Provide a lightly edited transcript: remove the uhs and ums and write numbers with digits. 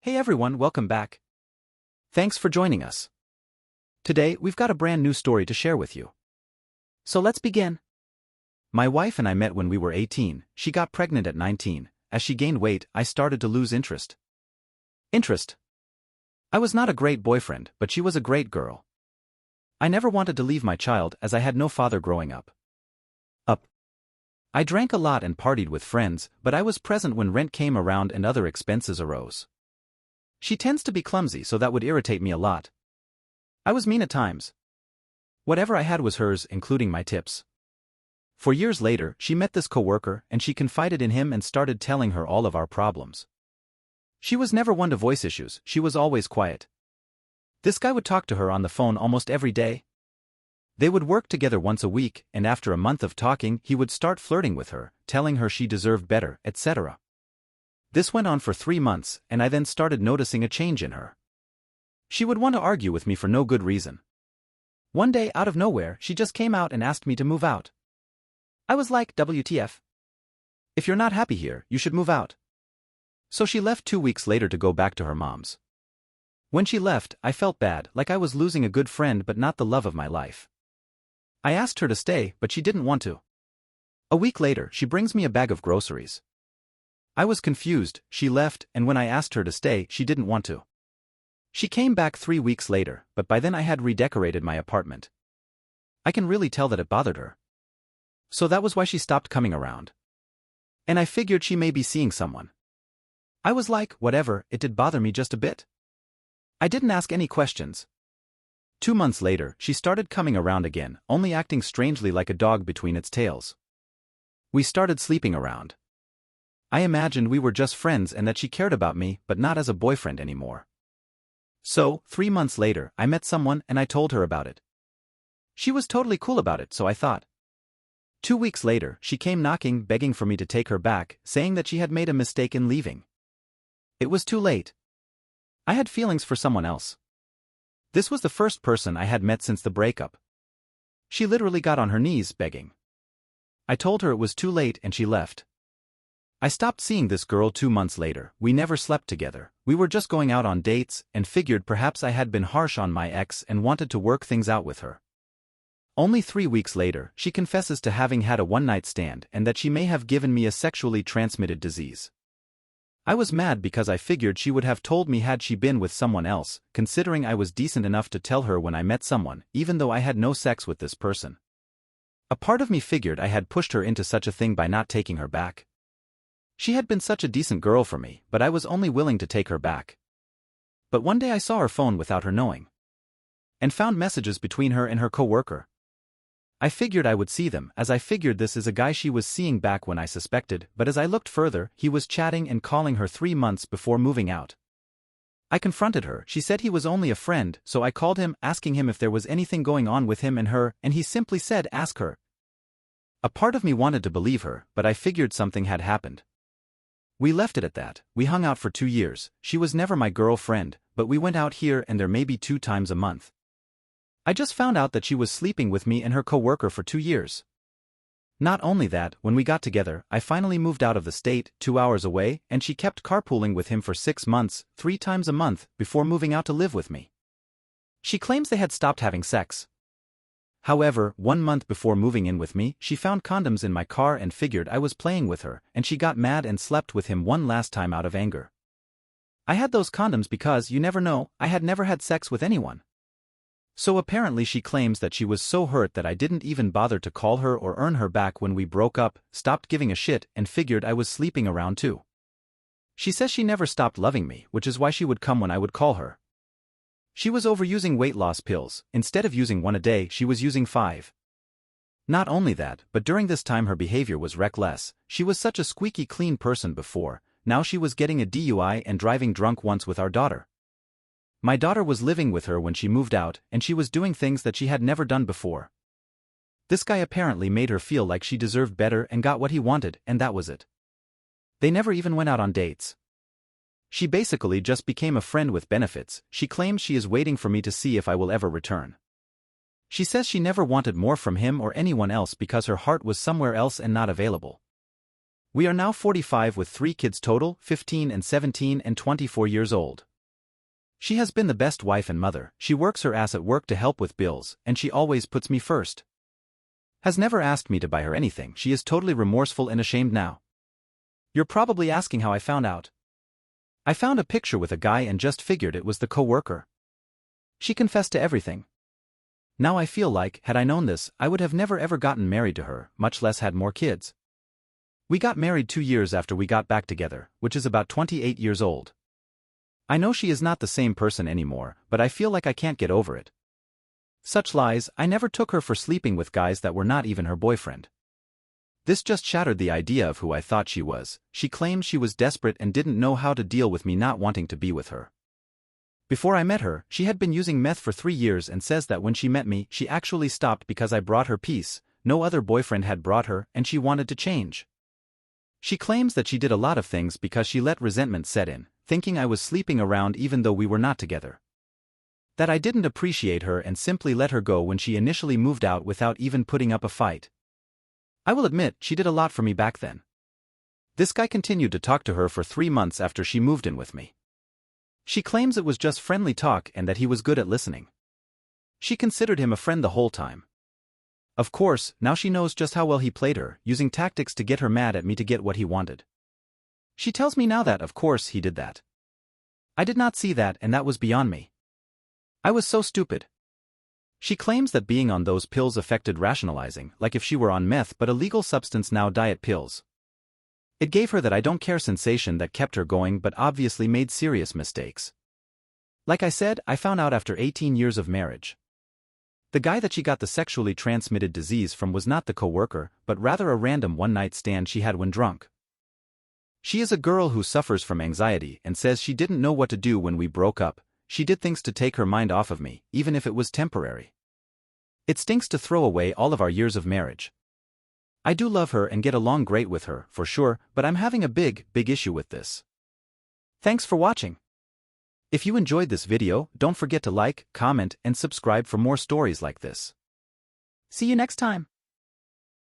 Hey everyone, welcome back. Thanks for joining us. Today, we've got a brand new story to share with you. So let's begin. My wife and I met when we were 18, she got pregnant at 19. As she gained weight, I started to lose interest. I was not a great boyfriend, but she was a great girl. I never wanted to leave my child as I had no father growing up. I drank a lot and partied with friends, but I was present when rent came around and other expenses arose. She tends to be clumsy, so that would irritate me a lot. I was mean at times. Whatever I had was hers, including my tips. For years later, she met this coworker and she confided in him and started telling her all of our problems. She was never one to voice issues, she was always quiet. This guy would talk to her on the phone almost every day. They would work together once a week, and after a month of talking, he would start flirting with her, telling her she deserved better, etc. This went on for 3 months, and I then started noticing a change in her. She would want to argue with me for no good reason. One day, out of nowhere, she just came out and asked me to move out. I was like, WTF? If you're not happy here, you should move out. So she left 2 weeks later to go back to her mom's. When she left, I felt bad, like I was losing a good friend but not the love of my life. I asked her to stay, but she didn't want to. A week later, she brings me a bag of groceries. I was confused, she left, and when I asked her to stay, she didn't want to. She came back 3 weeks later, but by then I had redecorated my apartment. I can really tell that it bothered her. So that was why she stopped coming around. And I figured she may be seeing someone. I was like, whatever, it did bother me just a bit. I didn't ask any questions. 2 months later, she started coming around again, only acting strangely like a dog between its tails. We started sleeping around. I imagined we were just friends and that she cared about me, but not as a boyfriend anymore. So, 3 months later, I met someone and I told her about it. She was totally cool about it, so I thought. 2 weeks later, she came knocking, begging for me to take her back, saying that she had made a mistake in leaving. It was too late. I had feelings for someone else. This was the first person I had met since the breakup. She literally got on her knees, begging. I told her it was too late and she left. I stopped seeing this girl 2 months later. We never slept together, we were just going out on dates, and figured perhaps I had been harsh on my ex and wanted to work things out with her. Only 3 weeks later, she confesses to having had a one-night stand and that she may have given me a sexually transmitted disease. I was mad because I figured she would have told me had she been with someone else, considering I was decent enough to tell her when I met someone, even though I had no sex with this person. A part of me figured I had pushed her into such a thing by not taking her back. She had been such a decent girl for me, but I was only willing to take her back. But one day I saw her phone without her knowing. And found messages between her and her coworker. I figured I would see them, as I figured this is a guy she was seeing back when I suspected, but as I looked further, he was chatting and calling her 3 months before moving out. I confronted her, she said he was only a friend, so I called him, asking him if there was anything going on with him and her, and he simply said, ask her. A part of me wanted to believe her, but I figured something had happened. We left it at that. We hung out for 2 years. She was never my girlfriend, but we went out here and there maybe 2 times a month. I just found out that she was sleeping with me and her coworker for 2 years. Not only that, when we got together, I finally moved out of the state, 2 hours away, and she kept carpooling with him for 6 months, 3 times a month, before moving out to live with me. She claims they had stopped having sex. However, 1 month before moving in with me, she found condoms in my car and figured I was playing with her, and she got mad and slept with him one last time out of anger. I had those condoms because, you never know, I had never had sex with anyone. So apparently she claims that she was so hurt that I didn't even bother to call her or earn her back when we broke up, stopped giving a shit, and figured I was sleeping around too. She says she never stopped loving me, which is why she would come when I would call her. She was overusing weight loss pills. Instead of using 1 a day, she was using 5. Not only that, but during this time her behavior was reckless. She was such a squeaky clean person before, now she was getting a DUI and driving drunk once with our daughter. My daughter was living with her when she moved out, and she was doing things that she had never done before. This guy apparently made her feel like she deserved better and got what he wanted, and that was it. They never even went out on dates. She basically just became a friend with benefits. She claims she is waiting for me to see if I will ever return. She says she never wanted more from him or anyone else because her heart was somewhere else and not available. We are now 45 with 3 kids total, 15 and 17 and 24 years old. She has been the best wife and mother. She works her ass at work to help with bills, and she always puts me first. Has never asked me to buy her anything. She is totally remorseful and ashamed now. You're probably asking how I found out. I found a picture with a guy and just figured it was the co-worker. She confessed to everything. Now I feel like, had I known this, I would have never ever gotten married to her, much less had more kids. We got married 2 years after we got back together, which is about 28 years old. I know she is not the same person anymore, but I feel like I can't get over it. Such lies. I never took her for sleeping with guys that were not even her boyfriend. This just shattered the idea of who I thought she was. She claimed she was desperate and didn't know how to deal with me not wanting to be with her. Before I met her, she had been using meth for 3 years and says that when she met me, she actually stopped because I brought her peace. No other boyfriend had brought her, and she wanted to change. She claims that she did a lot of things because she let resentment set in, thinking I was sleeping around even though we were not together. That I didn't appreciate her and simply let her go when she initially moved out without even putting up a fight. I will admit, she did a lot for me back then. This guy continued to talk to her for 3 months after she moved in with me. She claims it was just friendly talk and that he was good at listening. She considered him a friend the whole time. Of course, now she knows just how well he played her, using tactics to get her mad at me to get what he wanted. She tells me now that, of course, he did that. I did not see that, and that was beyond me. I was so stupid. She claims that being on those pills affected rationalizing, like if she were on meth but a legal substance, now diet pills. It gave her that I don't care sensation that kept her going, but obviously made serious mistakes. Like I said, I found out after 18 years of marriage. The guy that she got the sexually transmitted disease from was not the co-worker, but rather a random one-night stand she had when drunk. She is a girl who suffers from anxiety and says she didn't know what to do when we broke up. She did things to take her mind off of me, even if it was temporary. It stinks to throw away all of our years of marriage. I do love her and get along great with her, for sure, but I'm having a big issue with this. Thanks for watching. If you enjoyed this video, don't forget to like, comment, and subscribe for more stories like this. See you next time.